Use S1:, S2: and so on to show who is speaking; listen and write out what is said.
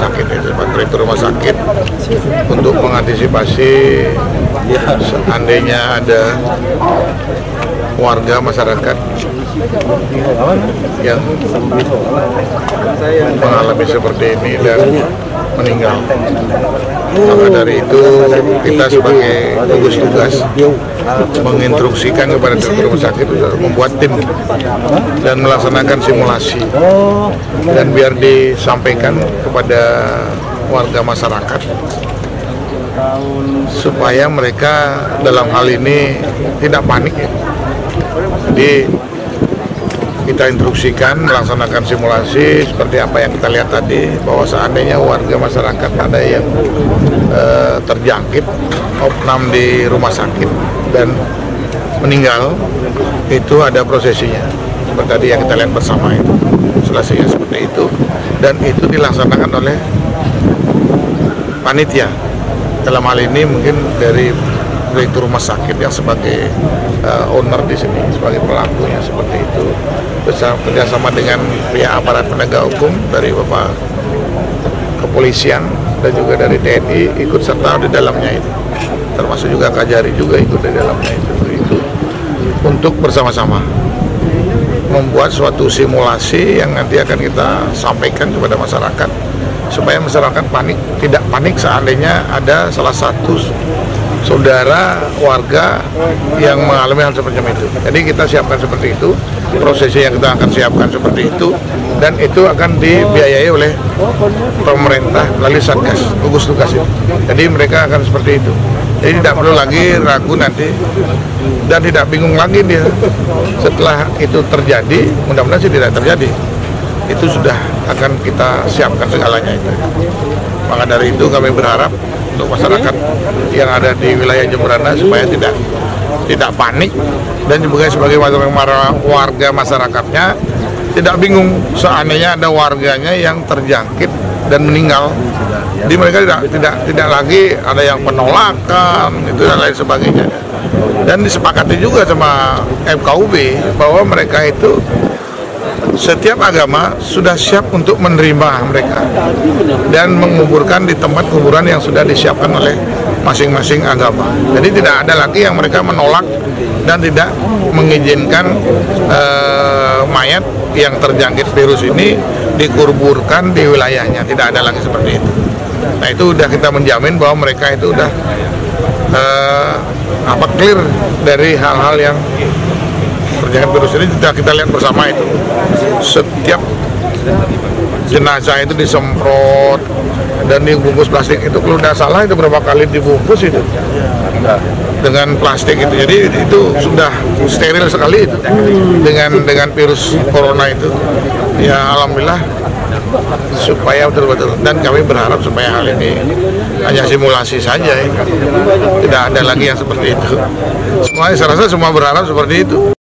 S1: sakit itu, Pak Direktur Rumah Sakit, untuk mengantisipasi seandainya ada warga masyarakat yang mengalami seperti ini dan meninggal. Maka dari itu kita sebagai gugus tugas menginstruksikan kepada Direktur Rumah Sakit untuk membuat tim dan melaksanakan simulasi, dan biar disampaikan kepada warga masyarakat supaya mereka dalam hal ini tidak panik ya. Jadi kita instruksikan melaksanakan simulasi seperti apa yang kita lihat tadi, bahwa seandainya warga masyarakat ada yang terjangkit opnam di rumah sakit dan meninggal, itu ada prosesinya seperti tadi yang kita lihat bersama itu, selesainya seperti itu, dan itu dilaksanakan oleh panitia. Dalam hal ini mungkin dari Direktur Rumah Sakit yang sebagai owner di sini, sebagai pelakunya seperti itu, bersama dengan pihak aparat penegak hukum dari Bapak Kepolisian dan juga dari TNI ikut serta di dalamnya itu, termasuk juga Kajari juga ikut di dalamnya itu untuk bersama-sama membuat suatu simulasi yang nanti akan kita sampaikan kepada masyarakat supaya masyarakat tidak panik seandainya ada salah satu saudara warga yang mengalami hal semacam itu. Jadi kita siapkan seperti itu, prosesi yang kita akan siapkan seperti itu, dan itu akan dibiayai oleh pemerintah melalui Satgas, gugus tugas itu. Jadi mereka akan seperti itu. Jadi tidak perlu lagi ragu nanti dan tidak bingung lagi dia setelah itu terjadi. Mudah-mudahan sih tidak terjadi. Itu sudah akan kita siapkan segalanya itu. Maka dari itu kami berharap untuk masyarakat yang ada di wilayah Jemberana supaya tidak panik, dan juga sebagai warga masyarakatnya tidak bingung seandainya ada warganya yang terjangkit dan meninggal. Jadi mereka tidak lagi ada yang penolakan itu dan lain sebagainya. Dan disepakati juga sama FKUB bahwa mereka itu setiap agama sudah siap untuk menerima mereka dan menguburkan di tempat kuburan yang sudah disiapkan oleh masing-masing agama. Jadi tidak ada lagi yang mereka menolak dan tidak mengizinkan mayat yang terjangkit virus ini dikuburkan di wilayahnya. Tidak ada lagi seperti itu. Nah, itu sudah kita menjamin bahwa mereka itu sudah clear dari hal-hal yang terjangkit virus ini. Sudah kita lihat bersama itu, setiap jenazah itu disemprot dan dibungkus plastik itu, kalau tidak salah itu berapa kali dibungkus itu dengan plastik itu. Jadi itu sudah steril sekali itu dengan virus corona itu. Ya alhamdulillah, supaya betul-betul, dan kami berharap supaya hal ini hanya simulasi saja ya. Tidak ada lagi yang seperti itu. Semuanya saya rasa semua berharap seperti itu.